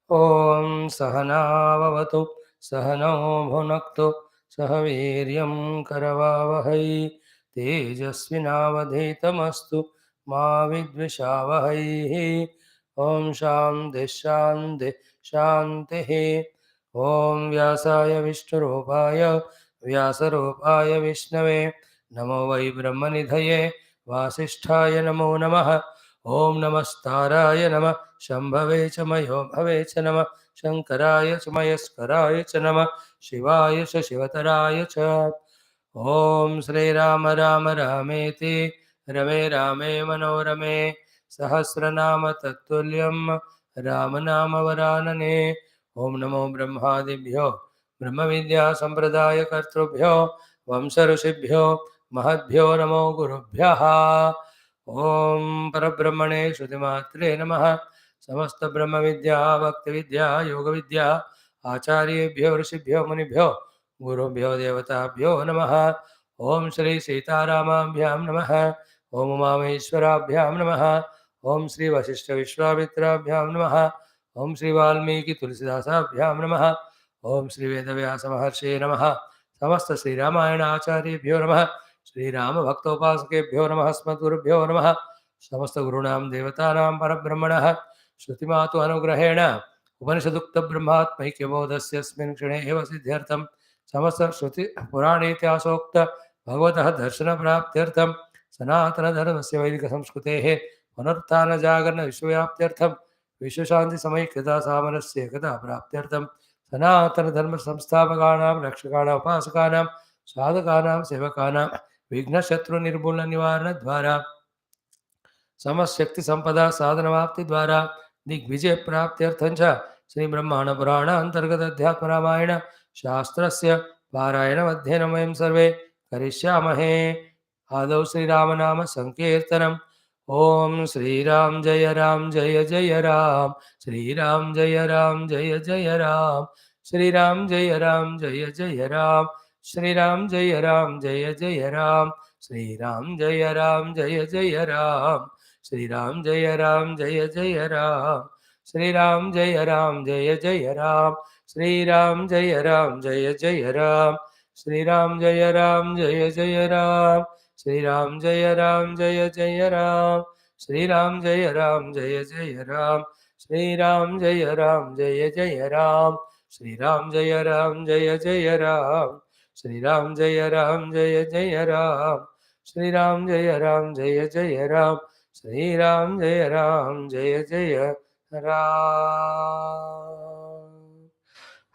ॐ सहनाववतु सहनौ भुनक्तु सह वीर्यं करवावहै तेजस्विनावधीतमस्तु मा विद्विषावहैः ॐ शान्तिः शान्तिः शान्तिः ॐ व्यासाय विष्णुरूपाय व्यासरूपाय विष्णवे नमो वै ब्रह्मनिधये वासिष्ठाय नमो नमः ॐ नमस्ताराय नमः शम्भवे च मयो भवे च नमः शङ्कराय च मयस्कराय च नमः शिवाय च शिवतराय च ॐ श्रीराम राम रामेति रमे रामे मनोरमे सहस्रनाम तत्तुल्यं रामनामवरानने ॐ नमो ब्रह्मादिभ्यो ब्रह्मविद्यासम्प्रदायकर्तृभ्यो वंशऋषिभ्यो महद्भ्यो नमो गुरुभ्यः ॐ परब्रह्मणे श्रुतिमात्रे नमः समस्त ब्रह्म विद्या भक्ति विद्या योग विद्या आचार्येभ्यो ऋषिभ्यो मुनिभ्यो गुरुभ्यो देवताभ्यो नमः ओम श्री सीतारामाभ्यां नमः ओम उमामेश्वराभ्यां नमः ओम श्री वशिष्ठ विश्वामित्राभ्यां नमः ओम श्री वाल्मीकि तुलसीदासाभ्यां नमः ओम श्री वेदव्यास महर्षे नमः समस्त श्री रामायण आचार्येभ्यो नमः श्रीराम भक्तोपासकेभ्यो नमः अस्मद्गुरुभ्यो नमः समस्त गुरूणां देवतानां परब्रह्मणः श्रुतिमातु अनुग्रहेण उपनिषदुक्तब्रह्मात्मैक्यबोधस्यस्मिन् क्षणे एव सिद्ध्यर्थं समस्त श्रुति पुराणेत्यासोक्त भगवतः दर्शनप्राप्त्यर्थं सनातनधर्मस्य वैदिकसंस्कृतेः पुनरुत्थानजागरणविश्वव्याप्त्यर्थं विश्वशान्तिसमैक्यता सामरस्य एकता प्राप्त्यर्थं सनातनधर्मसंस्थापकानां रक्षकाणाम् उपासकानां साधकानां सेवकानां विघ्नशत्रुनिर्मूलनिवारणद्वारा समशक्ति संपदा साधनवाप्ति द्वारा दिग्विजय प्राप्त्यर्थं च श्री ब्रह्मांड पुराण अंतर्गत अध्यात्म रामायण शास्त्रस्य पारायणमध्ययनं वयं सर्वे करिष्यामहे आदौ श्रीराम नाम संकीर्तनम् ओम श्रीराम जय राम जय जय राम श्रीराम जय राम जय जय राम श्रीराम जय राम जय जय राम श्रीराम जय राम जय जय राम श्रीराम जय राम जय जय राम श्रीराम जय राम जय जय राम श्रीराम जय राम जय जय राम श्रीराम जय राम जय जय राम श्रीराम जय राम जय जय राम श्रीराम जय राम जय जय राम श्रीराम जय राम जय जय राम श्रीराम जय राम जय जय राम श्रीराम जय राम जय जय राम श्रीराम जय राम जय जय राम श्रीराम जय राम जय जय राम श्रीराम जय राम जय जय राम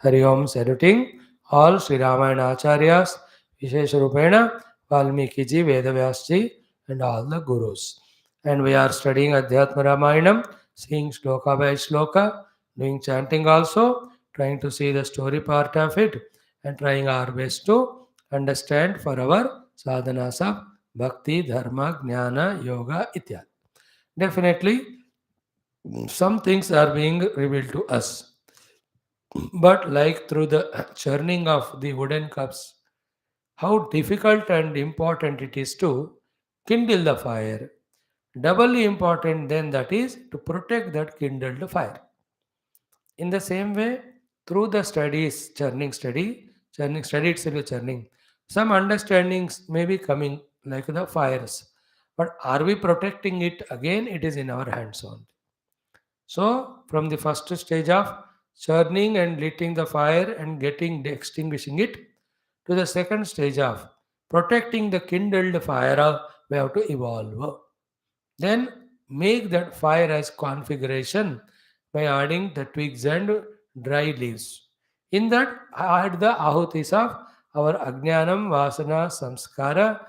हरि ओम saluting all Sri Ramayana Acharyas, Vishesha Rupena, Valmiki ji, Vedavyas ji, and all the Gurus. And we are studying Adhyatma Ramayanam, seeing shloka by shloka, doing chanting also, trying to see the story part of it, and trying our best to understand for our sadhanas of bhakti, dharma, jnana, yoga, ityad. Definitely, some things are being revealed to us. But like through the churning of the wooden cups, how difficult and important it is to kindle the fire. Doubly important then that is to protect that kindled fire. In the same way, through the studies, churning study itself is churning. Some understandings may be coming like the fires. But are we protecting it again? It is in our hands only. So, from the first stage of churning and lighting the fire and extinguishing it, to the second stage of protecting the kindled fire, we have to evolve. Then make that fire as configuration by adding the twigs and dry leaves. In that, add the ahutis of our ajnanam, vasana, samskara,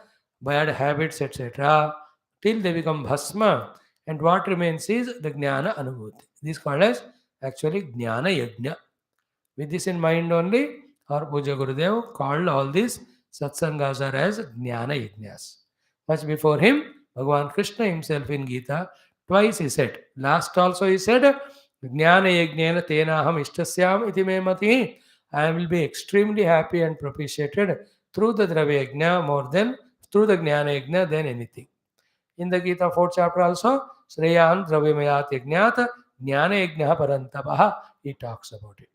bad habits, etc., till they become bhasma, and what remains is the jnana anubhuti. This is called as actually jnana yajna. With this in mind only, our Puja Gurudev called all these satsangas are as jnana yajnas. Much before him, Bhagavan Krishna himself in Gita, twice he said, last also he said, Jnana yajnena tenaham ishtasyam iti me mati. I will be extremely happy and propitiated through the Dravya yajna more than through the Jnana yajna than anything. In the Gita 4th chapter also, Sreyan Dravyamayat yajnat Jnana yajna parantapaha he talks about it.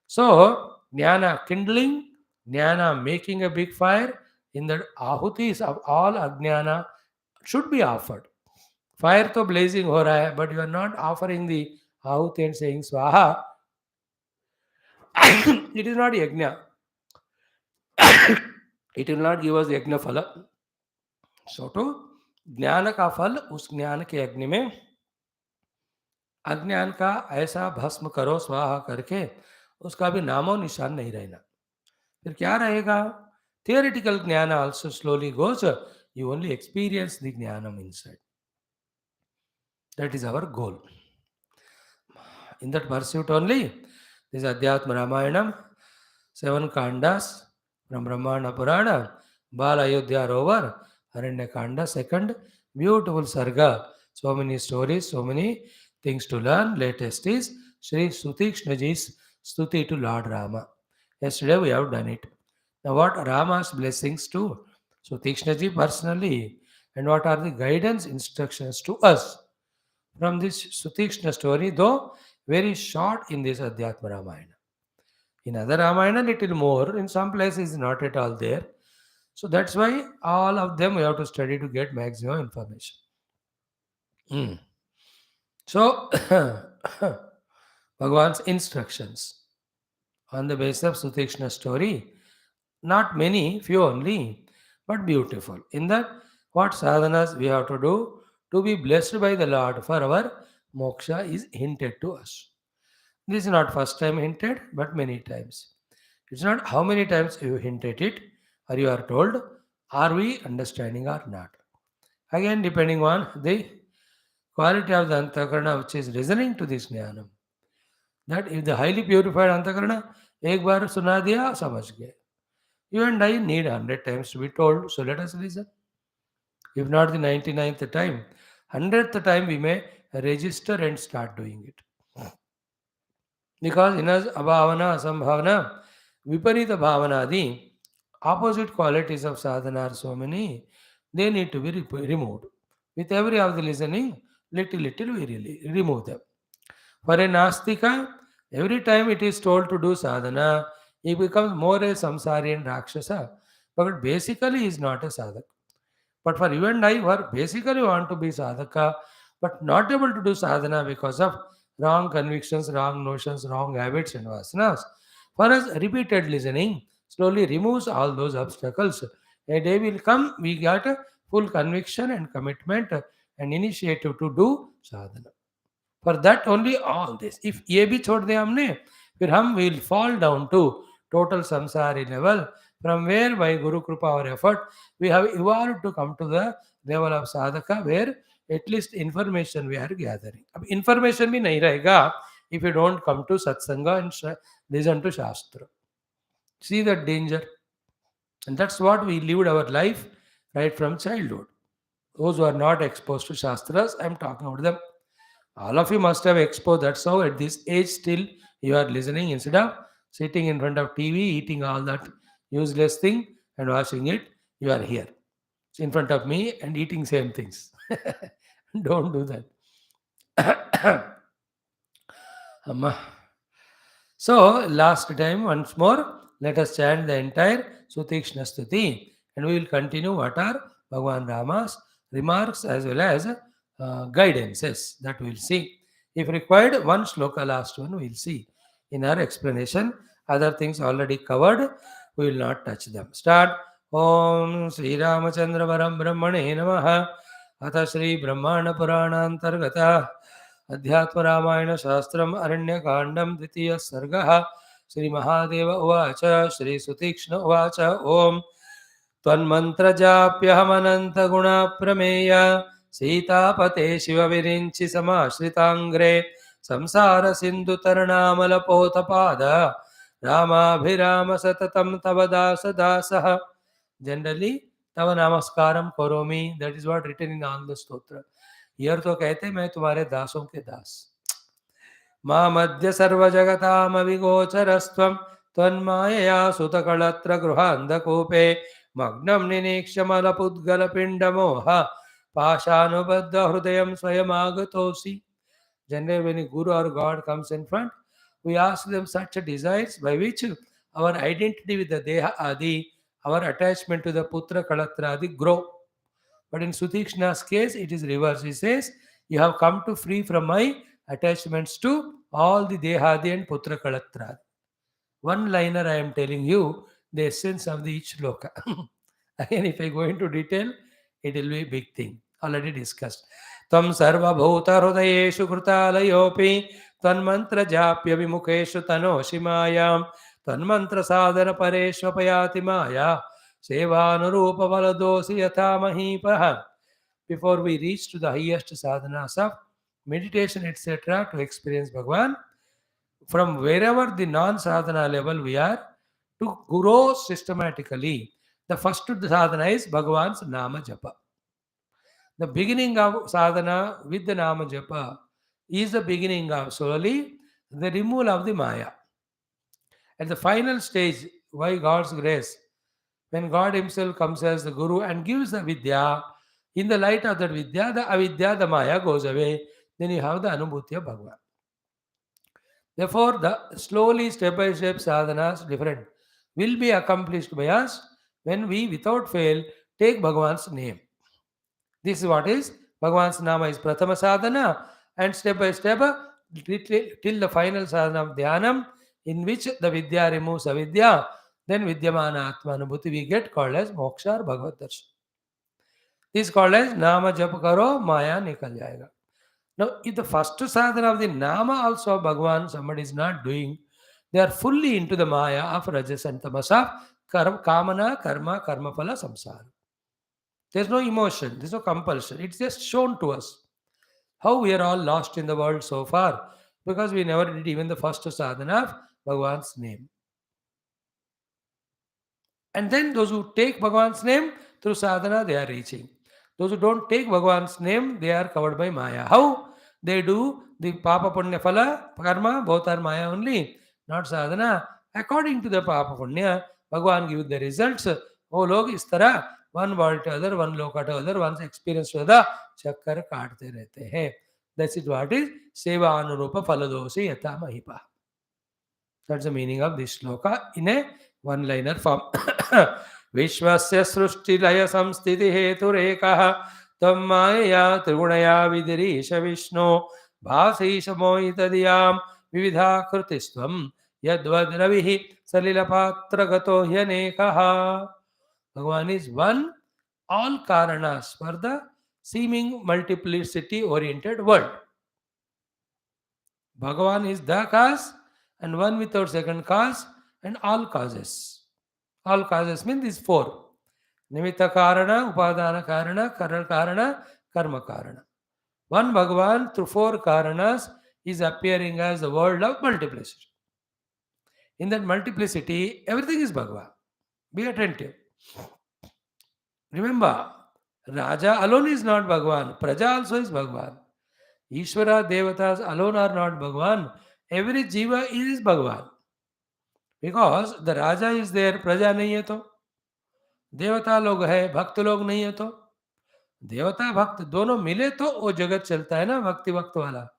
So, jnana kindling, jnana making a big fire, in the ahutis of all ajnana should be offered. Fire to blazing ho raha hai, but you are not offering the ahuti and saying swaha. It is not yajna. It will not give us yajna phala. So to ज्ञान का फल उस ज्ञान के अग्नि में अज्ञान का ऐसा भस्म करो स्वाहा करके उसका भी नामो निशान नहीं रहना. फिर क्या रहेगा? थियोरिटिकल ज्ञान also slowly goes. You only experience the jnanam inside. That is our goal. In that pursuit only, this Adhyatma Ramayanam, 7 kandas from Brahmaanda Purana, Bala Ayodhya Rover, Aranya Kanda, second, beautiful Sarga. So many stories, so many things to learn. Latest is Sri SUTEEKSHNAji's Stuti to Lord Rama. Yesterday we have done it. Now what Rama's blessings to SUTEEKSHNAji personally, and what are the guidance instructions to us from this SUTEEKSHNA story, though very short in this Adhyatma Ramayana. In other Ramayana, little more. In some places, not at all there. So that's why all of them we have to study to get maximum information. Hmm. So, Bhagavan's instructions on the basis of SUTEEKSHNA story, not many, few only, but beautiful. In that, what sadhanas we have to do to be blessed by the Lord for our moksha is hinted to us. This is not first time hinted, but many times. It's not how many times you hinted it or you are told, are we understanding or not. Again, depending on the quality of the antakarana which is listening to this jnanam. That if the highly purified antakarana, ek bar suna diya, samajh gaye. You and I need 100 times to be told, so let us listen. If not the 99th time, 100th time we may register and start doing it. Because in us abhavana, asambhavana, viparita bhavana, the opposite qualities of sadhana are so many, they need to be removed. With every of the listening, little we really remove them. For a Nastika, every time it is told to do sadhana, he becomes more a samsari and rakshasa. But basically he is not a sadhaka. But for you and I who are basically want to be sadhaka, but not able to do sadhana because of wrong convictions, wrong notions, wrong habits and vasanas, for us repeated listening slowly removes all those obstacles. A day will come, we got a full conviction and commitment and initiative to do sadhana. For that only all this. If ये भी छोड़ दे हमने, फिर हम will fall down to total samsari level, from where by Guru Kripa or effort we have evolved to come to the level of sadhaka where at least information we are gathering. अब information भी नहीं रहेगा if you don't come to satsanga and listen to shastra. See that danger. And that's what we lived our life right from childhood. Those who are not exposed to shastras, I am talking about them. All of you must have exposed. That's how at this age still you are listening instead of sitting in front of TV, eating all that useless thing and watching it. You are here in front of me and eating same things. Don't do that. Amma. So last time once more, let us chant the entire SUTEEKSHNA Stuti and we will continue what are Bhagavan Rama's remarks as well as guidances that we will see. If required, one shloka last one we will see. In our explanation, other things already covered, we will not touch them. Start. Om Sri Ramachandra Varam Brahmane Namaha Atha Sri Brahmana Purana Antargata Adhyatma Ramayana Shastram Aranya Kandam Ditya Sargaha Sri Mahadeva Uvacha Sri Sutikshna Uvacha Om त्वन्मन्त्रजाप्यहमनन्तगुणप्रमेय सीतापते शिवविरिञ्चि समाश्रिताङ्ग्रे संसारसिन्धुतरणामलपोतपाद रामाभिराम सततं तव दास दासः. Generally, तव नमस्कारम करोमि. That is what written in all the stotra. Here तो कहते मैं तुम्हारे दासों के दास. मा मध्य सर्वजगतामविगोचरस्त्वं त्वन्मायया सुतकळत्र गृहान्धकूपे मग्नं निनीक्ष्यमलपुद्गलपिण्डमोह पाशानुबद्धहृदयं स्वयमागतोऽसि. Generally, when a guru or God comes in front, we ask them such desires by which our identity with the Deha Adi, our attachment to the Putra Kalatra Adi grow. But in Sutikshna's case, it is reverse. He says, you have come to free from my attachments to all the Dehadi and Putra Kalatra. One liner I am telling you the essence of the each loka. Again, if I go into detail, it will be a big thing. Already discussed. Tam sarva bhuta hridayeshu krutalayopi tanmantra japya vimukeshu tanoshimayam tanmantra sadhana pareshvapayati maya sevanurupa valadosi yatha mahipaha. Before we reach to the highest sadhanas of meditation, etc., to experience Bhagavan, from wherever the non-sadhana level we are, to grow systematically. The first sadhana is Bhagavan's Nama Japa. The beginning of sadhana with the Nama Japa is the beginning of slowly the removal of the Maya. At the final stage, by God's grace, when God Himself comes as the Guru and gives the Vidya, in the light of that Vidya, the Avidya, the Maya goes away, then you have the Anubhuti of Bhagavan. Therefore, the slowly step by step sadhanas different will be accomplished by us when we without fail take Bhagavan's name. This is what is Bhagavan's Nama is Prathama sadhana, and step by step till the final sadhana of Dhyanam, in which the Vidya removes Avidya, then Vidyamana Atma Anubhuti we get called as Moksha or Bhagavad Darshan. This is called as Nama Jap Karo Maya Nikal Jayega. Now, if the first sadhana of the Nama also of Bhagavan somebody is not doing, they are fully into the Maya of Rajas and Tamas of Kamana, Karma, Karmaphala, Samsara. There is no emotion, there is no compulsion. It's just shown to us how we are all lost in the world so far because we never did even the first sadhana of Bhagavan's name. And then those who take Bhagavan's name through sadhana, they are reaching. Those who don't take Bhagavan's name, they are covered by Maya. How? They do the Papa Punya Phala, Karma, both are Maya only, not sadhana. According to the Papa Punya, Bhagavan gives the results. Oh, log is tarah, one world to other, one loka to other, one's experience to other, chakkar kaarte rehte hai. That's it what is Seva Anurupa Phaladosi Yata Mahipa. That's the meaning of this shloka in a one-liner form. Vishwasya srushtilaya samstiti heturekaha tam maya trigунaya vidirisha vishnu bhasisha moitadiyam vividha krutistvam yadvad ravihi salilapatra gato hyanekaha. Bhagavan is one, all karanas for the seeming multiplicity-oriented world. Bhagavan is the cause and one without second cause and all causes. All causes mean these four. Nimitta Karana, Upadana Karana, Karana Karana, Karma Karana. One Bhagavan through four Karanas is appearing as the world of multiplicity. In that multiplicity, everything is Bhagavan. Be attentive. Remember, Raja alone is not Bhagavan. Praja also is Bhagavan. Ishvara, Devatas alone are not Bhagavan. Every Jiva is Bhagavan. Because the Raja is there, Praja nahi hai to. Devata log hai, Bhakt log nahi hai to. Devata, Bhakt dono mile to wo jagat chalta hai na, Bhakti Bhakt wala.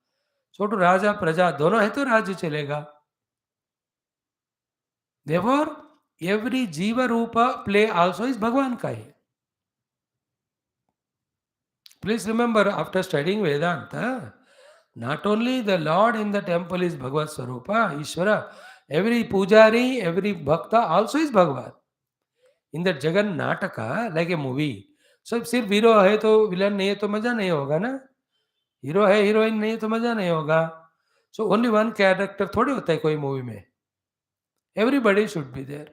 So to Raja, Praja dono hai to Rajya chalega. Therefore, every Jiva Rupa play also is Bhagavan ka hai. Please remember, after studying Vedanta, not only the Lord in the temple is Bhagavad Swarupa, Ishvara, every Pujari, every Bhakta also is Bhagavan. In that Jagan Nataka, like a movie. So if सिर्फ hero है तो villain नहीं है तो मजा नहीं होगा ना. हीरो है हीरोइन नहीं है तो मजा नहीं होगा. So only one character थोड़ी होता है कोई मूवी में. Everybody should be there.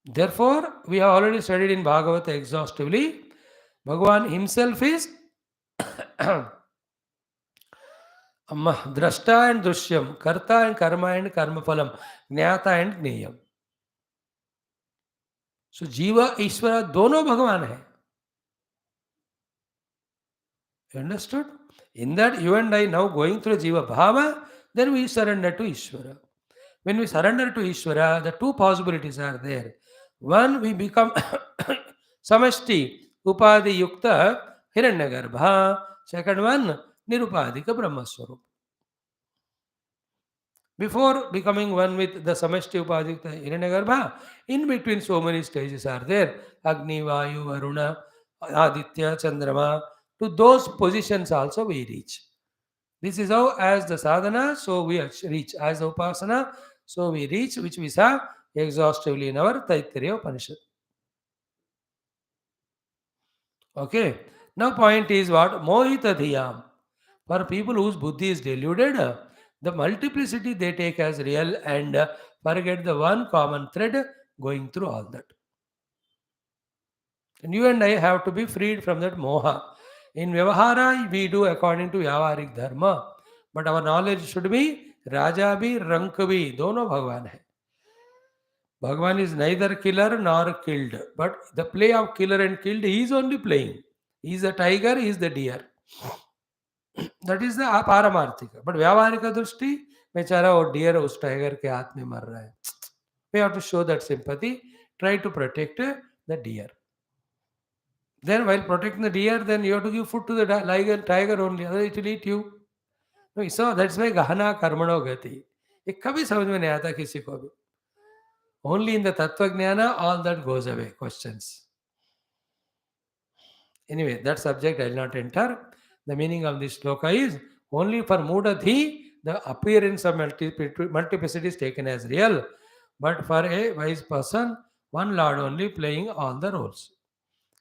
Therefore, we have already studied in Bhagavata exhaustively. Bhagavan himself is Drashta and Drishyam, Karta and Karma and Karma Phalam, Jnata and Gneyam. So Jiva, Ishvara, dono Bhagavan hai. You understood? In that you and I now going through Jiva Bhava, then we surrender to Ishvara. When we surrender to Ishvara, the two possibilities are there. One, we become Samashti, Upadi Yukta, Hiranyagarbha. Second one, Nirupadika Brahmaswarup. Before becoming one with the Samashti Upadikta Hiranyagarbha, in between so many stages are there. Agni, Vayu, Varuna, Aditya, Chandrama. To those positions also we reach. This is how, as the sadhana, so we reach. As the upasana, so we reach, which we saw exhaustively in our Taittiriya Upanishad. Okay. Now, point is what? Mohita dhiyam. For people whose buddhi is deluded, the multiplicity they take as real and forget the one common thread going through all that. And you and I have to be freed from that moha. In Vyavahara, we do according to Vyavaharik Dharma. But our knowledge should be Raja bhi, Rank bhi. Dono Bhagwan hai. Bhagwan is neither killer nor killed. But the play of killer and killed, he is only playing. He is the tiger, he is the deer. That is the पारमार्थिक. But व्यावहारिक दृष्टि बेचारा वो dear उस tiger के हाथ में मर रहा है. We have to show that sympathy. Try to protect the deer. Then while protecting the deer, then you have to give food to the tiger only. Otherwise it will eat you. No, so that's why gahana karmano gati. ये कभी समझ में नहीं आता किसी को भी. Only in the tattva jnana all that goes away. Questions. Anyway, that subject I will not enter. The meaning of this sloka is only for Mudadhi, the appearance of multiplicity is taken as real. But for a wise person, one Lord only playing all the roles.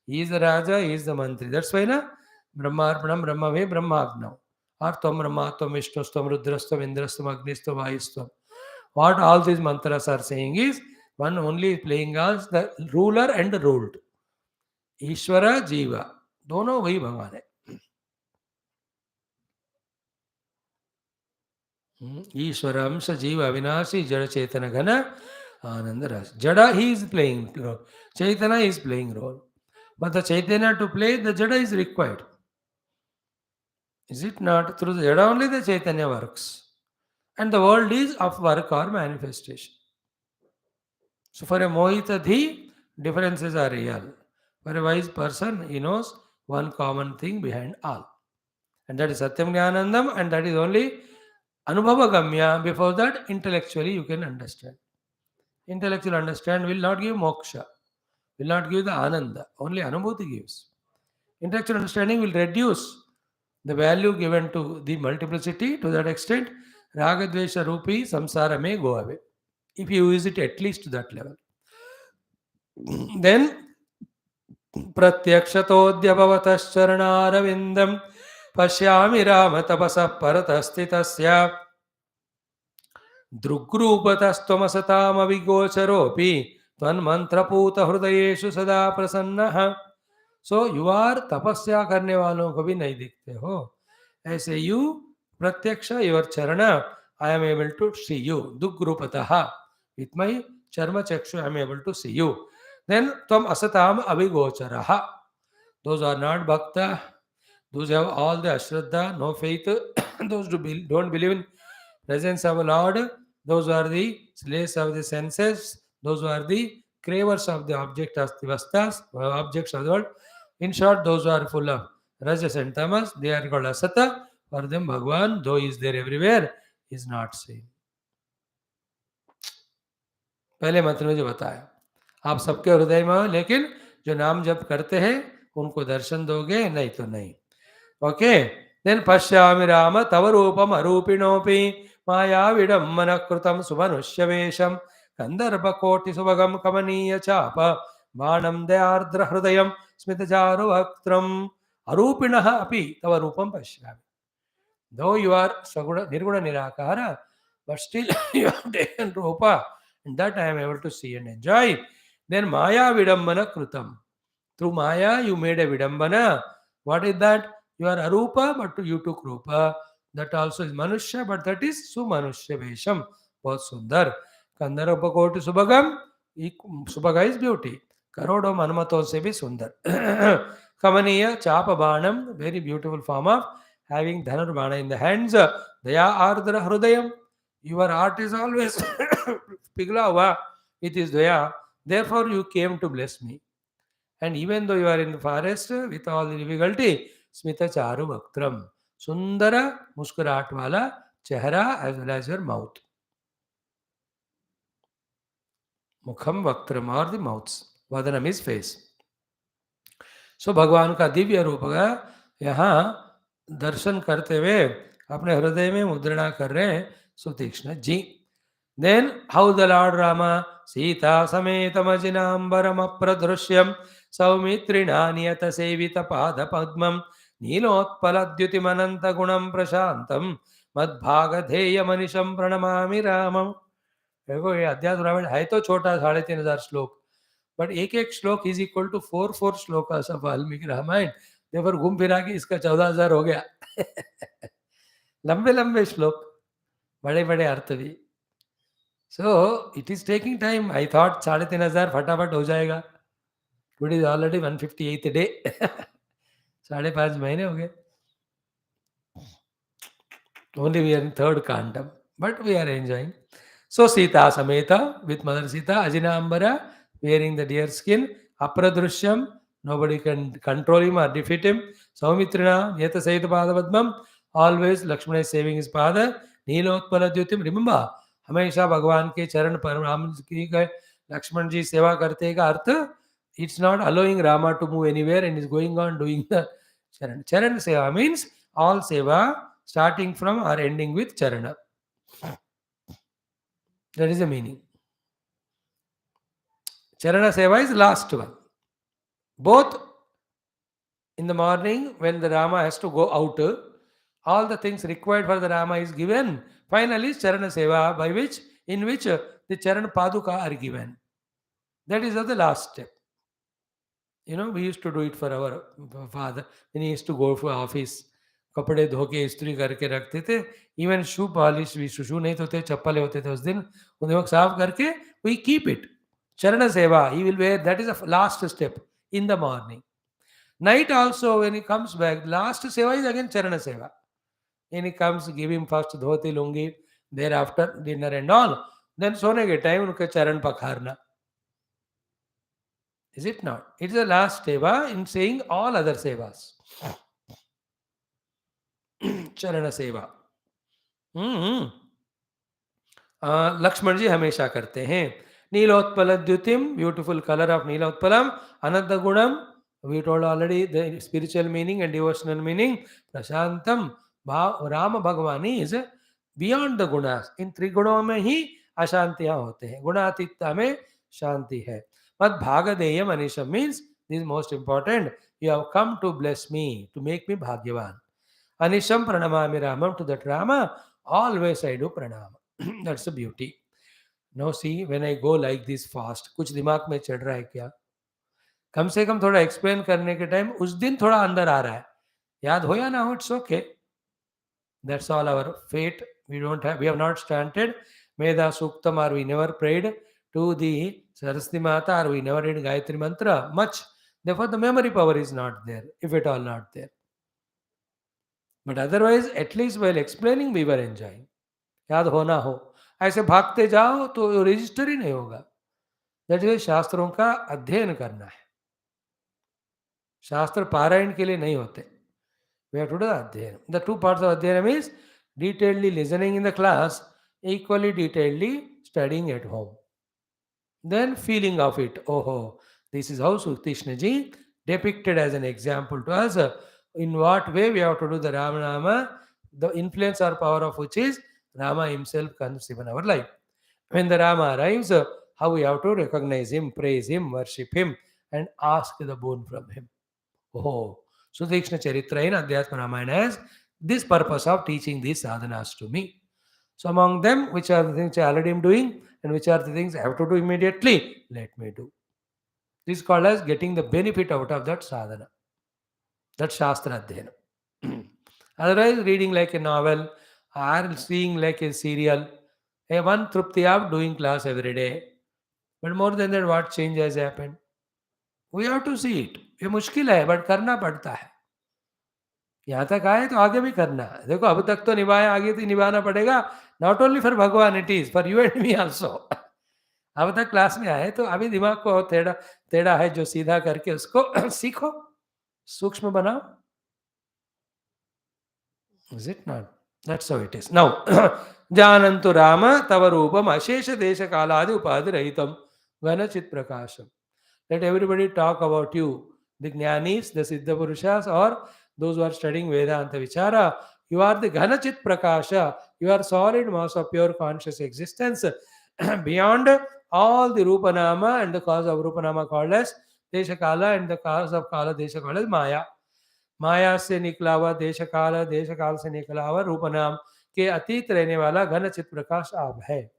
He is the Raja, he is the Mantri. That's why na Brahmarpanam Brahmave Brahmagnam. Or Tvam Brahma, Tvam Vishnu, Tvam Rudrastam, Indrastam, Agnistam, Vayustam. What all these mantras are saying is one only is playing as the ruler and the ruled. ईश्वर जीव दोनों वही भगवान है. ईश्वर अंश जीव अविनाशी जड़ चेतन घन आनंद रस. Jada he is playing role. Chaitanya is playing role. But the Chaitanya to play, the Jada is required. Is it not? Through the Jada only the Chaitanya works. And the world is of work or manifestation. So for a Mohitadhi, differences are real. For a wise person, he knows one common thing behind all. And that is Satyam Jnanandam, and that is only Anubhava Gamya. Before that, intellectually you can understand. Intellectual understand will not give moksha, will not give the Ananda, only Anubhuti gives. Intellectual understanding will reduce the value given to the multiplicity. To that extent, Ragadvesha Rupi samsara may go away. If you use it at least to that level. Then प्रत्यक्षतोऽद्यभवतश्चरणारविन्दं पश्यामि रामतपसः परतस्थितस्य दृग्रूपतस्त्वमसतामविगोचरोऽपि त्वन्मन्त्रपूतहृदयेषु सदा प्रसन्नः. So you are तपस्या करने वालों को भी नहीं दिखते हो. ऐसे यू प्रत्यक्ष योर चरण I am able to see you. दुग्रूपतः विथ माय चर्म चक्षु I am able to see you. Then Tvam Asatam Avigocharaha. Those are not Bhakta, those have all the Ashraddha, no faith, those who don't believe in presence of a Lord, those are the slaves of the senses, those who are the cravers of the object of the vastas, objects of the world. In short, those who are full of Rajas and Tamas, they are called Asata. For them, Bhagwan, though he is there everywhere, is not seen. पहले मंत्र में जो बताया, आप सबके हृदय में हो, लेकिन जो नाम जप करते हैं उनको दर्शन दोगे, नहीं तो नहीं. ओके. देन पश्यामि राम तव रूपम अरूपिणोपि माया विडम्बन कृतं सुमनुष्य वेशम कंदर्पकोटि सुभगम कमनीय चाप बाणं दयार्द्र हृदयं स्मितचारु वक्त्रम अरूपिणः अपि तव रूपम पश्यामि. Though you are Saguna, Nirguna Nirakara, but still you have taken Rupa, and that I am able to see and enjoy. Then Maya Vidambana Krutam. Through Maya, you made a Vidambana. What is that? You are Arupa, but you took Rupa. That also is Manushya, but that is Sumanushya Vesham. Both Sundar. Kandarupa Koti Subhagam. Subhaga is beauty. Karodo Manmaton se bhi Sundar. Kamaniya Chapa Banam, very beautiful form of having Dhanurvana in the hands. Daya Ardra Hrudayam. Your heart is always Piglava. It is Daya. Therefore, you came to bless me. And even though you are in the forest with all the difficulty, Smita Charu Bhaktram. Sundara Muskurat Wala Chehra as well as your mouth. मुखम वक्त्रम और the mouths, वदनम is face. सो भगवान का दिव्य रूप का यहाँ दर्शन करते हुए अपने हृदय में मुद्रणा कर रहे हैं Sutikshna ji. Then how the lord Rama Sita समेतमजिनांबरम अप्रदृश्यम सौमित्रिणा नियत सेवित पाद पद्मम नीलोत्पलद्युतिमनंत गुणम प्रशांतम मद्भागधेय मनिशम प्रणमामि रामम. देखो ये अध्यात्म रामायण है तो छोटा 3500 श्लोक, बट एक एक श्लोक इज इक्वल टू 4 श्लोक ऑफ वाल्मीकि रामायण. देवर घूम फिरा के इसका 14,000 हो गया. लंबे लंबे श्लोक, बड़े बड़े अर्थ भी. So it is taking time. I thought 3,500 फटाफट हो जाएगा. Today is already 158th day. 5.5 महीने हो गए. Only we are in third kandam, but we are enjoying. So Sita Sameta with Mother Sita, Ajinambara, wearing the deer skin, Apradrishyam, nobody can control him or defeat him. Saumitrina, Yeta Saita Padavadmam, always Lakshmana is saving his father. Neelotpala Dyutim, remember, हमेशा भगवान के चरण पर राम की लक्ष्मण जी सेवा करते का अर्थ, it's not allowing Rama to move anywhere and is going on doing the charan. Charan seva means all seva starting from or ending with charana. That is the meaning. Charana seva is last one. Both in the morning when the Rama has to go out, all the things required for the Rama is given. Finally, charana seva, by which in which the charan paduka are given. That is the last step. You know, we used to do it for our father when he used to go for office. कपड़े धो के इस्त्री करके रखते थे. Even shoe polish भी, शू नहीं तो थे, चप्पल होते थे उस दिन, उन्हें साफ करके वी कीप इट. चरण सेवा he will where. That is the last step in the morning. Night also when he comes back, last seva is again charana seva. When he comes, give him first dhoti lungi, thereafter dinner and all. Then सोने के time उनके चरण पखारना. Is it not? It is the last seva in saying all other sevas. चरण सेवा लक्ष्मण जी हमेशा करते हैं. नीलोत्पल द्युतिम, ब्यूटिफुल कलर ऑफ नीलोत्पलम. अनंत गुणम, we told already the spiritual meaning and devotional meaning. प्रशांतम, Ram Bhagwan is beyond the gunas. इन त्रिगुणों में ही अशांतियां होते हैं, गुणातीतता में शांति है. मद भागधेय मनीषम means this is most important. You have come to bless me, to make me bhagyavan. Anisham pranamami Ramam, to that Rama, always I do pranam. That's the beauty. Now see, when I go like this fast, कुछ दिमाग में चढ़ रहा है क्या? कम से कम थोड़ा explain करने के टाइम उस दिन थोड़ा अंदर आ रहा है. याद हो या ना हो, it's okay. That's all our fate. We have not chanted Veda Suktam, or we never prayed to the Saraswati Mata, or we never did Gayatri Mantra much. Therefore, the memory power is not there, if at all not there. But otherwise, at least while explaining, we were enjoying. याद हो ना हो, ऐसे भागते जाओ तो register ही नहीं होगा. दैट इज शास्त्रों का अध्ययन करना है. शास्त्र पारायण के लिए नहीं होते. We have to do the adhyana. The two parts of adhyana means detailedly listening in the class, equally detailedly studying at home. Then feeling of it. Oh, this is how SUTEEKSHNA ji depicted as an example to us. In what way we have to do the Ramanama, the influence or power of which is Rama himself comes in our life. When the Rama arrives, how we have to recognize him, praise him, worship him, and ask the boon from him. Oh, SUTEEKSHNA Charitra in Adhyatma Ramayana has this purpose of teaching these sadhanas to me. So among them, which are the things I already am doing and which are the things I have to do immediately, let me do. This is called as getting the benefit out of that sadhana. That's Shastra Adhyana. Otherwise, reading like a novel or seeing like a serial, one trupti of doing class every day. But more than that, what change has happened? We have to see it. ये मुश्किल है, but करना पड़ता है. यहाँ तक आए तो आगे भी करना है. देखो अब तक तो निभाया, आगे तो निभाना पड़ेगा. नॉट ओनली फॉर भगवान, it is for you and me also. अब तक क्लास में आए तो अभी दिमाग को टेढ़ा टेढ़ा है जो सीधा करके उसको सीखो, सूक्ष्म बनाओ. Is it not? That's how it is. Now, जानन्तु Ram तव रूपम अशेष देश कालादि उपाधि रहितम Ganachit Prakasham. Let everybody talk about you. The Jnanis, the Siddha Purushas, or those who are studying Vedanta Vichara. You are the Ganachit Prakasha. You are solid mass of pure conscious existence beyond all the Rupanama and the cause of Rupanama called as Deshakala and the cause of Kala Desha called as Maya. माया से निकला हुआ देश काल से निकला हुआ रूपनाम के अतीत रहने वाला घन चित प्रकाश आप है.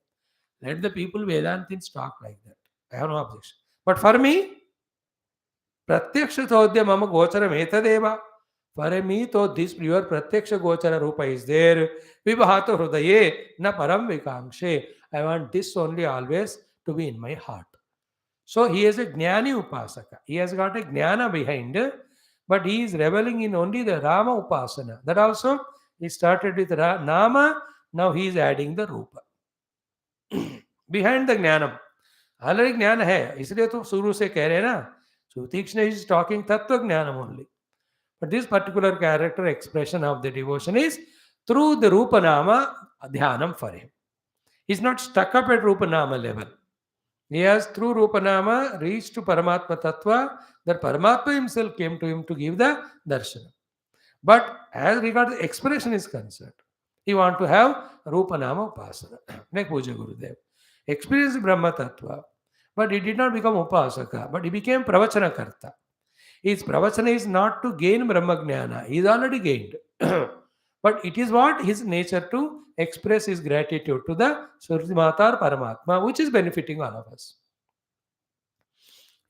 Let the people Vedantins talk like that. I have no objection. But for me, Pratyaksha mama gocharam etadeva. For me, to this your Pratyaksha gochara rupa is there. Vibhato hrudaye na param vikangshe. I want this only always to be in my heart. So he is a Jnani Upasaka. He has got a Jnana behind, but he is reveling in only the Rama Upasana. That also, he started with Nama, now he is adding the Rupa. Behind the Jnanam. Already Jnana hai, isliye to shuru se keh rahe na. Sutikshna is talking Tattva Jnanam only. But this particular character expression of the devotion is through the Rupa Nama Dhyanam for him. He is not stuck up at Rupa Nama level. He has through Rupanama reached to Paramatma Tattva, that Paramatma himself came to him to give the darshan. But as regards the expression is concerned, he want to have Rupanama Upasana. Like Puja Gurudev. Experienced Brahma Tattva, but he did not become Upasaka, but he became Pravachana Karta. His Pravachana is not to gain Brahma Jnana, he is already gained. But it is what his nature to express his gratitude to the Surti Mata or Paramatma, which is benefiting all of us.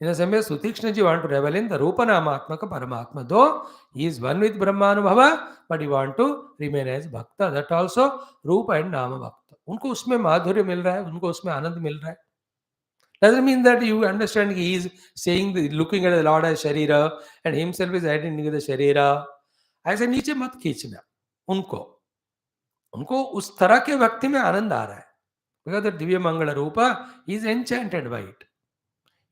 In the same way, Sutikshnaji want to revel in the Rupa Namatmaka Paramatma. Though he is one with Brahmanubhava, but he want to remain as Bhakta. That also Rupa and Nama Bhakta. उनको उसमें माधुर्य मिल रहा है, उनको उसमें आनंद मिल रहा है. Doesn't mean that you understand he is saying, looking at the Lord as Sharira and himself is identifying the Sharira. ऐसे नीचे मत खींचना उनको उस तरह के भक्ति में आनंद आ रहा है. Because the Divya Mangala Rupa is enchanted by it.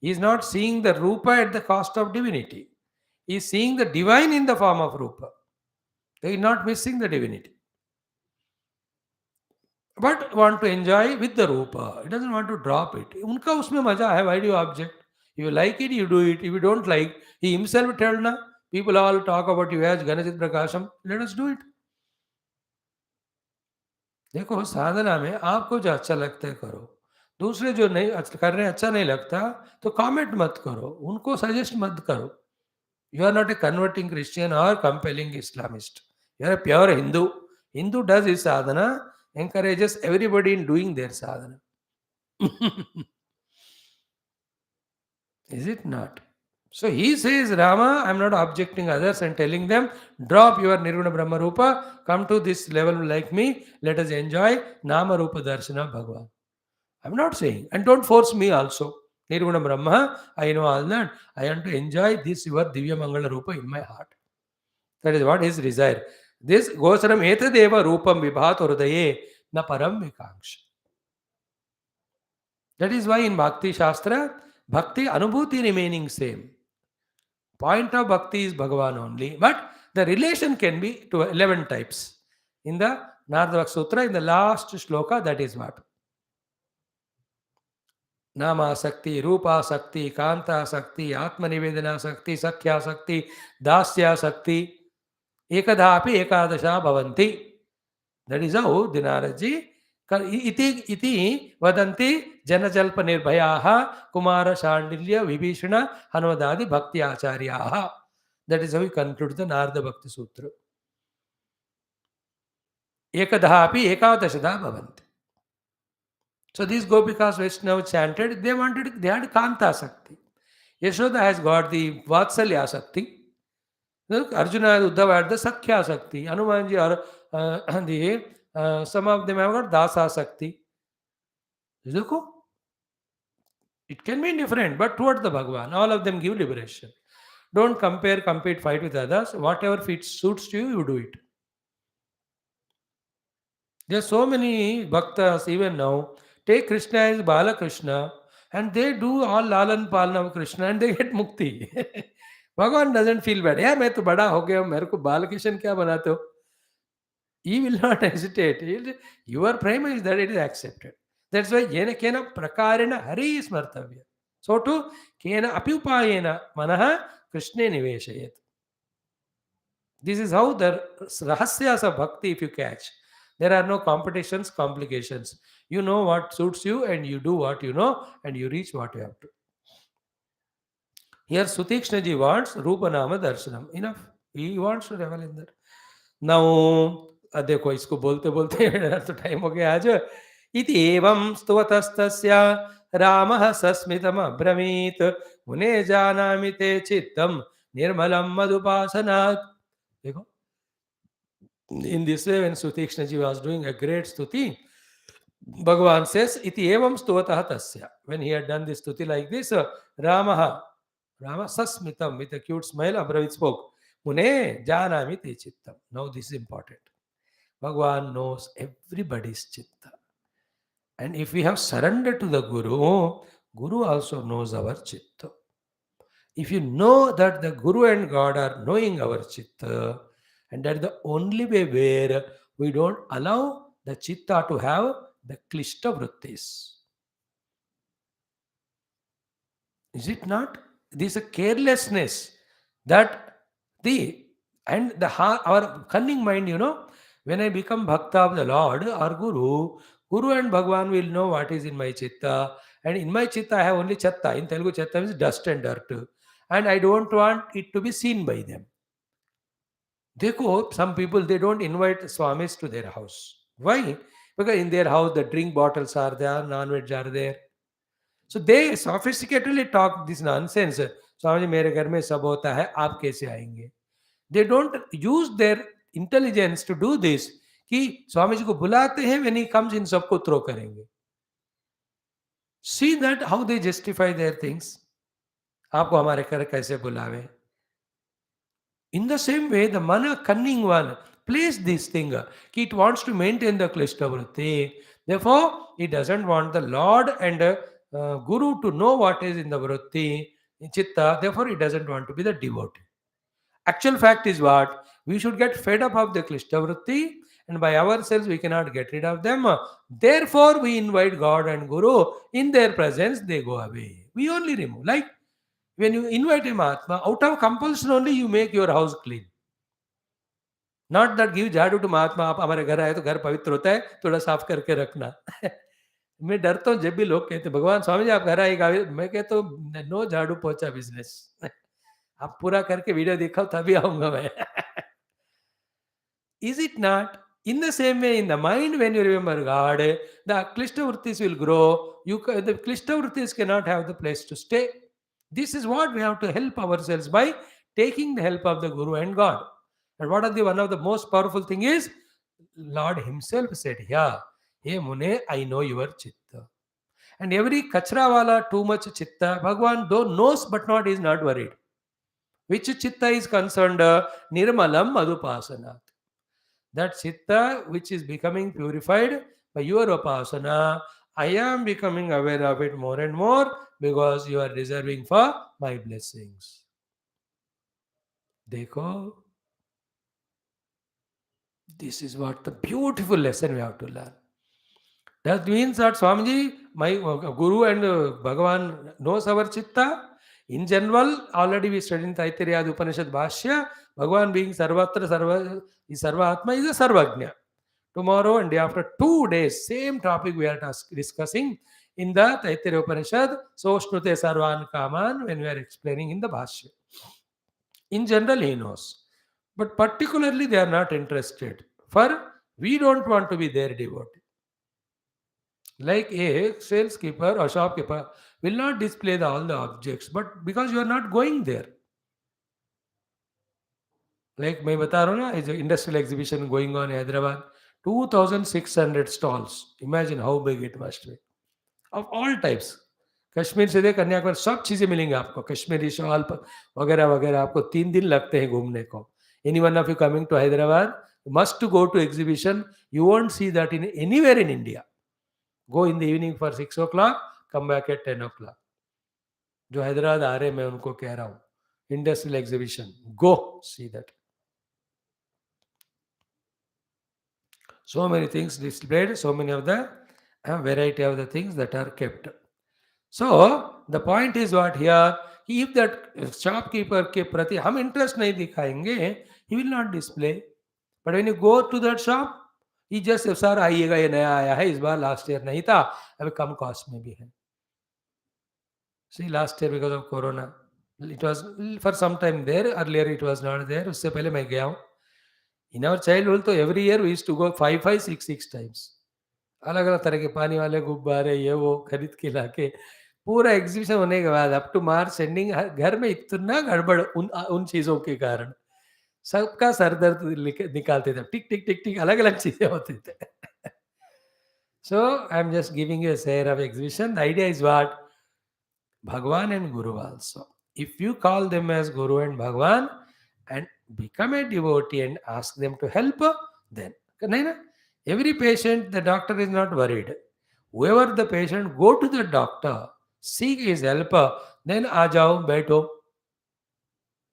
He is not seeing the Rupa at the cost of divinity. He is seeing the divine in the form of Rupa. They are not missing the divinity. But want to enjoy with the Rupa. He doesn't want to drop it. Unka usme maja hai. Why do you object? If you like it, you do it. If you don't like, he himself told na. People all talk about you as Ganachit Prakasham. Let us do it. देखो साधना में आपको जो अच्छा लगता है करो. दूसरे जो नहीं कर रहे हैं अच्छा नहीं लगता तो कमेंट मत करो, उनको सजेस्ट मत करो. You are not a converting Christian or compelling Islamist. You are a pure Hindu. Hindu does his sadhana, encourages everybody in doing their sadhana. Is it not? So he says, Rama, I am not objecting others and telling them, drop your Nirguna Brahma Rupa, come to this level like me, let us enjoy Nama Rupa Darshana Bhagavan. I am not saying, and don't force me also. Nirguna Brahma, I know all that. I want to enjoy this your Divya Mangala Rupa in my heart. That is what his desire. This Gosaram Etadeva Rupam Vibhato Hrudaye na Param Vikangsha. That is why in Bhakti Shastra, Bhakti Anubhuti remaining same. Point of Bhakti is Bhagavan only, but the relation can be to 11 types. In the Narada Sutra, in the last shloka, that is what? Nama Sakti, Rupa Sakti, Kanta Sakti, Atma Nivedana Sakti, Sakhya Sakti, Dasya Sakti, Ekadhapi Ekadasha Bhavanti. That is how Dinaraji iti vadanti janajalpa nirbhayaha kumara shandilya vibhishana hanvadadi bhakti acharyaha. That is how we conclude the Narada Bhakti Sutra. Ekadhapi ekadashada bhavanti. So these Gopikas Vaishnava chanted, they had Kanta Sakti. Yashoda has got the Vatsalya Sakti. Arjuna and Uddhava had the Sakhya Sakti. Hanumanji are some of them have got Dasa Sakti. It can be different, but towards the Bhagavan, all of them give liberation. Don't compare, compete, fight with others. Whatever suits you, you do it. There are so many bhaktas even now. Take Krishna as Bala Krishna, and they do all Lalan Palan of Krishna and they get mukti. Bhagavan doesn't feel bad. Yeah, मैं तो बड़ा हो गया, मेरे को बाल कृष्ण क्या बनाते हो? He will not hesitate. Your premise is that it is accepted. That's why yena kena prakarena hari smartavya. So to kena apyupayena manaha krishne niveshayet. This is how the rahasyas of bhakti, if you catch. There are no competitions, complications. You know what suits you and you do what you know and you reach what you have to. Here Sutikshna ji wants Rupa Nama Darshanam. Enough. He wants to revel in that. Now, देखो इसको बोलते बोलते मेरा तो time हो गया आज. इति एवं स्तुवतस्तस्य रामः सस्मितम् अब्रवीत् मुने जानामि ते चित्तं निर्मलं मदुपासनात्. देखो, in this way when Sutikshna ji was doing a great stuti, Bhagavan says, iti evam stuvatah tasya. When he had done this stuti like this, Rama sasmitam, with a cute smile, Abravit spoke, Mune janami te chittam. Now this is important. Bhagavan knows everybody's chitta. And if we have surrendered to the Guru, Guru also knows our chitta. If you know that the Guru and God are knowing our chitta, and that's the only way where we don't allow the chitta to have the klishta vrittis. Is it not? This is a carelessness that our cunning mind, when I become bhakta of the Lord or Guru and Bhagwan will know what is in my chitta. And in my chitta, I have only chatta. In Telugu, chatta means dust and dirt. And I don't want it to be seen by them. Some people, they don't invite Swamis to their house. Why? Because in their house, the drink bottles are there, non-veg are there. So they sophisticatedly talk this nonsense. Swamiji, mere ghar mein sab hota hai, aap kaise aayenge? They don't use their intelligence to do this. Ki Swamiji ko bulate hain, when he comes in sabko throw karenge. See that how they justify their things. Aapko hamare ghar kaise bulave? In the same way, the mana cunning one plays this thing. It wants to maintain the klishta vritti. Therefore, it doesn't want the Lord and Guru to know what is in the vritti, in chitta. Therefore, it doesn't want to be the devotee. Actual fact is what? We should get fed up of the klishta vritti, and by ourselves we cannot get rid of them. Therefore, we invite God and Guru. In their presence, they go away. We only remove. Like when you invite a Mahatma, out of compulsion only you make your house clean. Not that give झाड़ू to Mahatma, आप हमारे घर आए तो घर पवित्र होता है, थोड़ा साफ करके रखना. मैं डरता हूँ जब भी लोग कहते भगवान स्वामी जी आप घर आएगा, मैं कहता हूँ नो झाड़ू पोछा बिजनेस. आप पूरा करके वीडियो दिखाओ तभी आऊंगा मैं. Is it not? In the same way, in the mind, when you remember God, the klishta vrittis will grow. The klishta vrittis cannot have the place to stay. This is what we have to help ourselves by taking the help of the Guru and God. And what are one of the most powerful thing is, Lord himself said, yeah, hey Mune, I know your chitta. And every kachra wala, too much chitta, Bhagwan though knows but not is not worried. Which chitta is concerned? Nirmalam madhupasanat. That chitta which is becoming purified by your upasana, I am becoming aware of it more and more because you are deserving for my blessings. Dekho, this is what the beautiful lesson we have to learn. That means that Swamiji, my Guru and Bhagavan knows our chitta. In general, already we studied in Taittiriya Upanishad Bhashya, Bhagavan being Sarvatra Sarva-Atma is a Sarvajna. Tomorrow and day after 2 days, same topic we are discussing in the Taittiriya Upanishad, so Shnute Sarvan Kaman, when we are explaining in the Bhashya. In general, he knows. But particularly, they are not interested. For we don't want to be their devotee. Like a saleskeeper or shopkeeper will not display all the objects, but because you are not going there. Like मैं बता रहा हूँ ना, is an industrial exhibition going on in Hyderabad, 2,600 stalls. Imagine how big it must be. Of all types. Kashmir से लेकर कन्याकुमारी सब चीजें मिलेंगी आपको. कश्मीरी शॉल वगैरह वगैरह. आपको 3 दिन लगते हैं घूमने को. Anyone of you coming to Hyderabad must to go to exhibition. You won't see that in anywhere in India. Go in the evening for 6 o'clock, come back at 10 o'clock. जो हैदराबाद आ रहे मैं उनको कह रहा हूँ, industrial exhibition, go see that. So many things displayed, so many of the variety of the things that are kept. So the point is what here, if that shopkeeper के प्रति हम interest नहीं दिखाएंगे, he will not display. But when you go to that shop, he just says, sir आइएगा, ये नया आया है, इस बार last year नहीं था, अभी कम cost में भी है. See, last year because of corona, it was for some time there. Earlier it was not there. उससे पहले मैं गया हूँ. In our childhood, तो every year we used to go 5, 6 times. अलग अलग तरह के पानी वाले गुब्बारे ये वो खरीद के लाके पूरा एग्जीबिशन होने के बाद अप टू मार्च एंडिंग घर में इतना गड़बड़ उन चीजों के कारण सबका सर दर्द निकालते थे. टिक टिक टिक टिक अलग अलग चीजें होते थे. So I am just giving you a share of exhibition. The idea is what? Bhagwan and Guru also. If you call them as Guru and Bhagwan and become a devotee and ask them to help, then nahi na? Every patient, the doctor is not worried. Whoever the patient, go to the doctor, seek his help, then aa jao, baitho.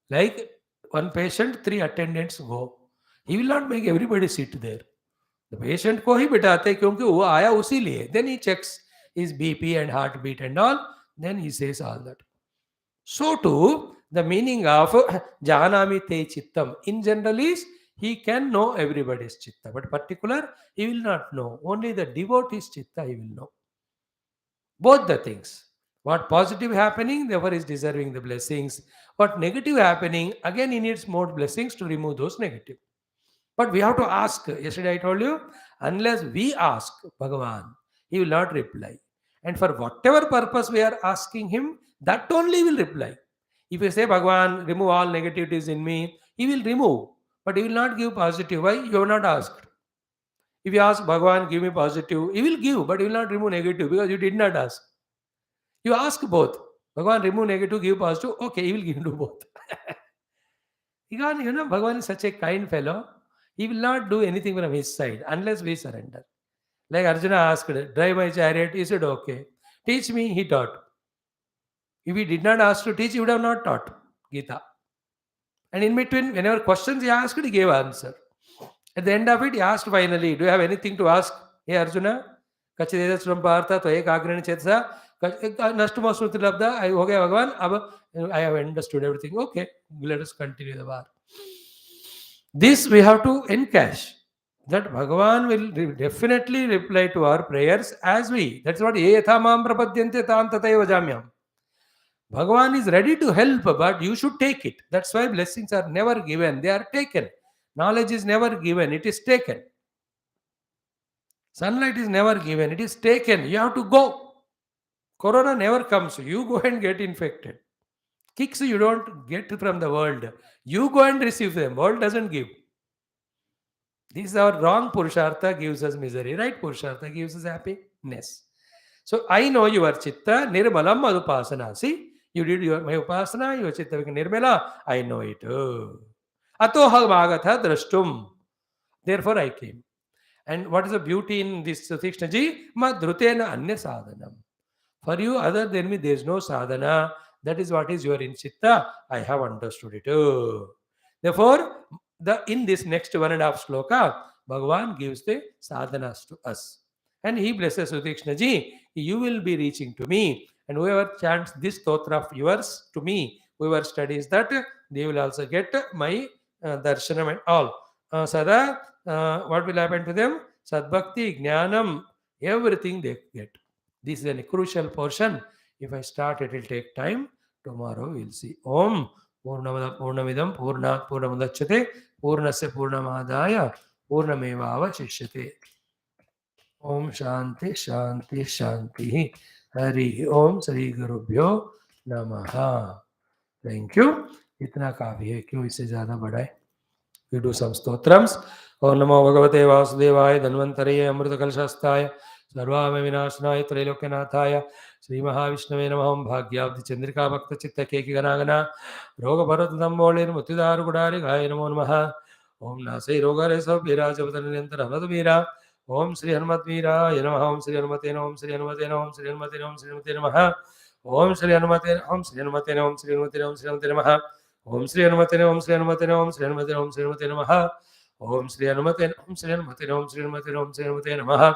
Like one patient, 3 attendants go. He will not make everybody sit there. The patient को ही बिठाते क्योंकि वो आया उसी लिए. Then he checks his BP and heartbeat and all. Then he says all that. So too, the meaning of Janami Te Chittam in general is he can know everybody's chitta, but particular he will not know. Only the devotee's chitta he will know. Both the things. What positive happening, therefore is deserving the blessings. What negative happening, again he needs more blessings to remove those negative. But we have to ask. Yesterday I told you, unless we ask Bhagavan, he will not reply. And for whatever purpose we are asking him, that only will reply. If you say, Bhagavan, remove all negativities in me, he will remove. But he will not give positive. Why? You have not asked. If you ask Bhagavan, give me positive, he will give, but he will not remove negative because you did not ask. You ask both. Bhagavan, remove negative, give positive. Okay, he will give you both. Because, Bhagavan is such a kind fellow. He will not do anything from his side unless we surrender. Like Arjuna asked, drive my chariot. He said, okay. Teach me, he taught. If he did not ask to teach, he would have not taught Gita. And in between, whenever questions he asked, he gave answer. At the end of it, he asked finally, do you have anything to ask? Hey Arjuna, Kachideswaram Partha, to ek agrani chetsa, Nastuma Srutilabda, I okay, Bhagavan, I have understood everything. Okay, let us continue the war. This we have to encash. That Bhagavan will definitely reply to our prayers as we. That's what Yethamam prapadyante tam tataiva jamyam. Bhagavan is ready to help, but you should take it. That's why blessings are never given. They are taken. Knowledge is never given. It is taken. Sunlight is never given. It is taken. You have to go. Corona never comes. You go and get infected. Kicks you don't get from the world. You go and receive them. World doesn't give. This is our wrong Purushartha gives us misery. Right Purushartha gives us happiness. So I know your chitta nirmalam adupasana. See, you did my upasana, your chitta nirmala. I know it. Atoha magatha drashtum. Therefore I came. And what is the beauty in this Sutishna ji? Madhrutena anya sadhanam. For you, other than me, there is no sadhana. That is what is your in chitta. I have understood it. Therefore, in this next 1.5 sloka, Bhagavan gives the sadhanas to us. And he blesses Sutishna ji. You will be reaching to me. And whoever chants this stotra of yours to me, whoever studies that, they will also get my darshanam and all. Sada, what will happen to them? Sadbhakti, Jnanam, everything they get. This is a crucial portion. If I start, it will take time. Tomorrow we'll see. Om Purnamidam Purnat Purnamudachyate Purnasya Purnamadaya Purnameva Avashishyate. Om Shanti Shanti Shanti. Hari Om Sri Gurubhyo Namaha. Thank you. इतना काफी है, क्यों इससे ज्यादा बड़ा है? We do some stotrams. Om Namo Bhagavate Vasudevaya Dhanvantaraye Amrita Kalshastaya Sarvame Vinashnaya Trilokyanathaya Sri Mahavishnave Namaham Bhagyavdi Chandrika Bhakta Chitta Keki Ganagana Roga Bharatadam Molir Mutidar Gudari Gaya Namo Namaha. Om Nasai Roga Resa Vira Javatanantara Hanadvira. Om Sri Hanumat Vira Yanamaha. Om Sri Hanumatena. Om Sri Hanumatena. Om Sri Hanumatena. Om Sri Hanumatena Namaha. Om Sri Hanumatena. Om Sri Hanumatena. Om Sri Hanumatena. Om Sri Hanumatena Namaha. Om Sri Hanumatena. Om Sri Hanumatena. Om Sri Hanumatena. Om Sri Hanumatena Namaha. Om Sri Hanumatena. Om Sri Hanumatena. Om Sri Hanumatena. Om Sri Hanumatena Namaha.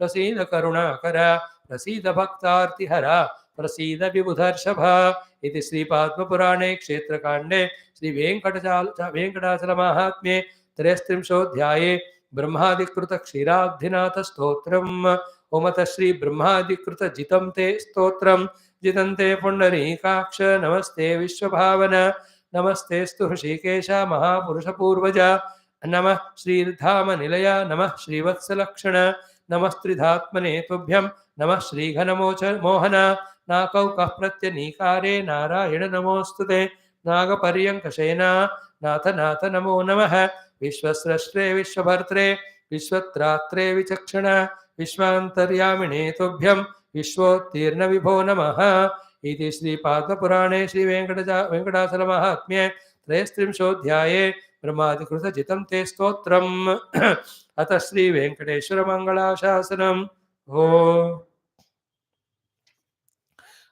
प्रसीद करुणाकर प्रसीद भक्तार्तिहर प्रसीद विबुधर्षभ इति श्रीपद्मपुराणे क्षेत्रकाण्डे वेङ्कटाचलमाहात्म्ये त्रयस्त्रिंशोऽध्याये ब्रह्मादिकृत क्षीराब्धिनाथ स्तोत्रम् ओमत श्री ब्रह्मादिकृत जितं ते स्तोत्रम् जितं ते पुण्डरीकाक्ष नमस्ते विश्वभावन नमस्तेस्तु ऋषिकेश महापुरुषपूर्वज नमः श्रीधाम निलय नमः श्रीवत्सलक्षण नमस्त्रिधात्मने तुभ्यं नमः श्रीघनमोच मोहन नाकौकः प्रत्यनीकारे नारायण नमोऽस्तुते नागपर्यङ्कशयना नाथ नाथ नमो नमः विश्वस्रष्टे विश्वभर्त्रे विश्वत्रात्रे विचक्षण विश्वान्तर्यामिणे तुभ्यं विश्वोत्तीर्ण विभो नमः इति श्रीपद्मपुराणे वेङ्कटाचलमाहात्म्ये त्रयस्त्रिंशोऽध्याये ब्रह्मादिकृतजितं ते स्तोत्रम् अथ श्रीवेङ्कटेश्वरमङ्गलाशासनम्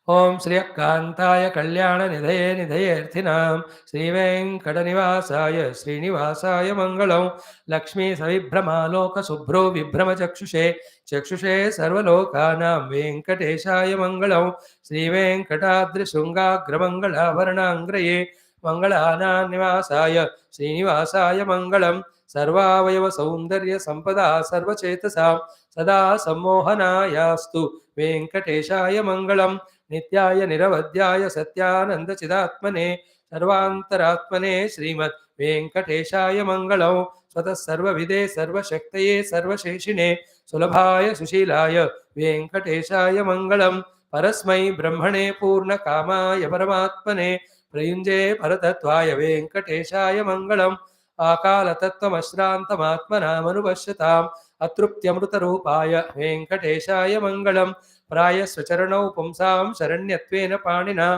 ओम श्री कांताय कल्याण निधये निधयेऽर्थिनां श्रीवेङ्कटनिवासाय श्रीनिवासाय मंगलम् लक्ष्मी सविभ्रमालोक शुभ्रो विभ्रमचक्षुषे चक्षुषे सर्वलोकानां वेङ्कटेशाय मंगलम् श्रीवेङ्कटाद्रिशृङ्गाग्रमङ्गलाभरणाङ्ग्रये मंगलानां निवासाय श्रीनिवासाय मंगलम् सर्वावयव सौन्दर्य संपदा सर्वचेतसां सदा सम्मोहनायास्तु वेङ्कटेशाय मंगलम् नित्याय निरवध्याय सत्यानन्दचिदात्मने सर्वान्तरात्मने श्रीमद् वेङ्कटेशाय मंगलम् स्वतः सर्वविदे सर्वशक्तये सर्वशेषिणे सुलभाय सुशीलाय वेङ्कटेशाय मंगलम् परस्मै ब्रह्मणे पूर्णकामाय परमात्मने प्रयुञ्जे परतत्त्वाय वेङ्कटेशाय मंगलम् आकालतत्त्वमश्रान्तमात्मनामनुपश्यताम् अतृप्त्यमृतरूपाय वेङ्कटेशाय मंगलम् प्रायस्वचरणौ पुंसां शरण्यत्वेन पाणिना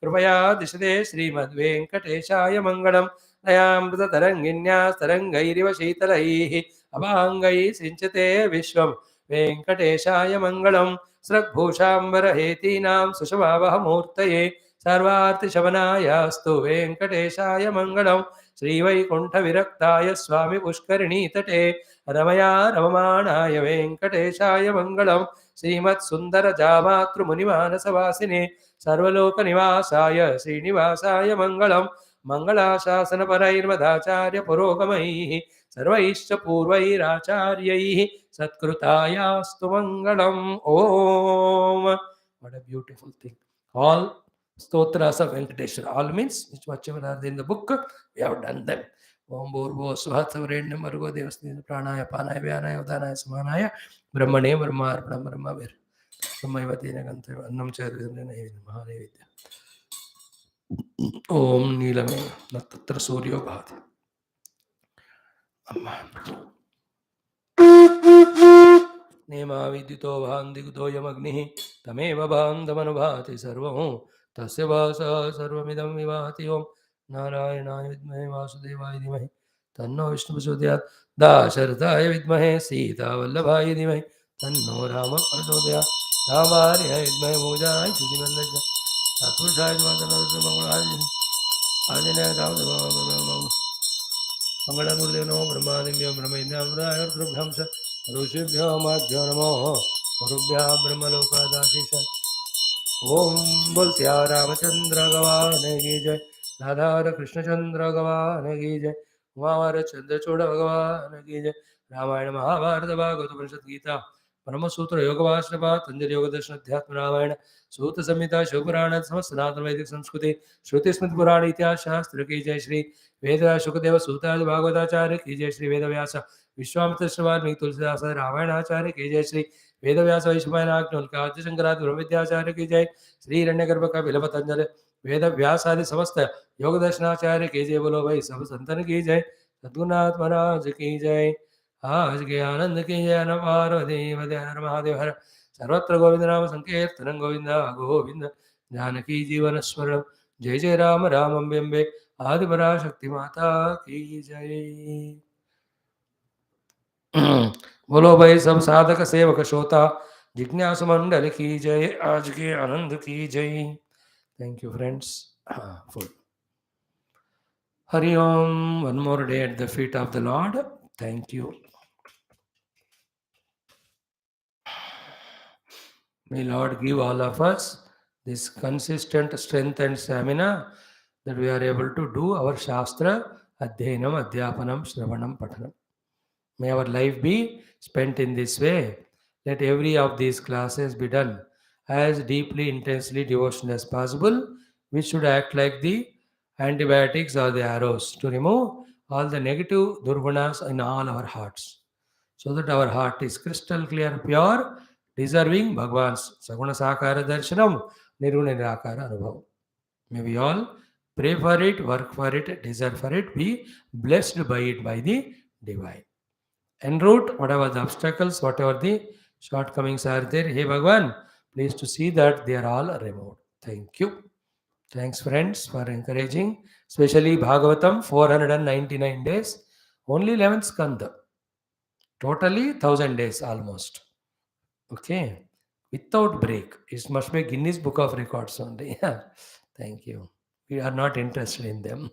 कृपया दिशते श्रीमद्वेङ्कटेशाय मंगलम् दयामृततरङ्गिन्या तरङ्गैरिव शीतलैः अभाङ्गैः सिञ्चते विश्वं वेङ्कटेशाय मंगलम् स्रग्भूषाम्बरहेतीनां सुषमावहमूर्तये सर्वार्थिशमनायास्तु वेङ्कटेशाय मंगलम् श्रीवैकुण्ठविरक्ताय स्वामी पुष्करिणीतटे रमया रममाणाय वेङ्कटेशाय मंगलम् श्रीमत्सुन्दरजामातृमुनिमानसवासिने सर्वलोकनिवासाय श्रीनिवासाय मंगलम् मङ्गलाशासनपरैर्मदाचार्य पुरोगमैः सर्वैश्च पूर्वैराचार्यैः सत्कृतायास्तु मंगलम् ओम What a beautiful thing. All stotras of Venkateshwara. All means whichever are in the book, we have done them. Om Bhurvo Suhatsavarendam Argo Devasthi Pranaya Panaya Vyanaya Udanaya Samanaya Brahmane Brahmarpanam Brahmavir Brahmaivatina Gantha Annam Charvindana Mahadevidya Om Nilame Natatra Suryo Bhati Amma Nema Vidito Bhandiguto Yamagnihi Tameva Bandhamanubhati Sarvam Tasya Vasa Sarvamidam Vivati Om Narayana Vidmahe Vasudevaya Dhimahi Tanno Vishnu Prachodayat Dasharataya Vidmahe Sita Vallabhaya Dhimahi Tanno Rama Prachodayat Ramarya Vidmahe Mujaya Sudhimandajya Tatpurushaya Madhanarasa Mangalajya Ajnaya Ramdhamma Mangalam Gurudev Namo Brahmanimya Brahmaindra Brahmaya Prabhamsa ऋषिभ्यो मध्यो नमो गुरुभ्यो ब्रह्मलोकादाशीष ओम बोल सिया रामचंद्र भगवान की जय राधा कृष्णचंद्र भगवान की जय उमावर चंद्रचूड़ भगवान की जय रामायण महाभारत भागवत उपनिषद गीता ब्रह्मसूत्र योग वाष्णवा तंजलि योग दर्शन अध्यात्म रामायण सूत संहिता शिवपुराण समस्त सनातन वैदिक संस्कृति श्रुति स्मृति पुराण इतिहास शास्त्र की जय श्री वेद शुकदेव सूतादि भागवताचार्य की जय श्री वेद व्यास विश्वामित्र श्रवाल्मीकि तुलसीदास रामायणाचार्य की जय श्री वेद व्यास वैशंपायनाग्नि शंकरादि ब्रह्मविद्याचार्य की जय श्री हिरण्यगर्भ कपिल पतंजलि वेद व्यास आदि समस्त योग दर्शनाचार्य की जय बोलो भाई सब संतन की जय सद्गुरुनाथ महाराज की जय आज के आनंद की जय नम पार्वती हर महादेव हर सर्वत्र गोविंद नाम संकीर्तन गोविंद गोविंद जानकी जीवन स्मरण जय जय राम राम अम्बे अम्बे आदि पराशक्ति माता की जय बोलो भाई सब साधक सेवक श्रोता जिज्ञासु मंडल की जय आज के आनंद की जय thank you friends full Hari ohm one more day at the feet of the Lord thank you May Lord give all of us this consistent strength and stamina that we are able to do our Shastra, Adhyanam, Adhyapanam, Shravanam, Patanam. May our life be spent in this way. Let every of these classes be done as deeply, intensely devotional as possible. We should act like the antibiotics or the arrows to remove all the negative durgunas in all our hearts, so that our heart is crystal clear, pure, deserving Bhagwan's Saguna Sakara Darshanam, Nirguna Nirakara Anubhav. May we all pray for it, work for it, desire for it, be blessed by it by the divine. En route, whatever the obstacles, whatever the shortcomings are there, hey Bhagwan, please to see that they are all removed. Thank you. Thanks, friends, for encouraging, especially Bhagavatam, 499 days, only 11th skanda, totally 1000 days almost. Okay, without break. It must be Guinness Book of Records only. Thank you. We are not interested in them.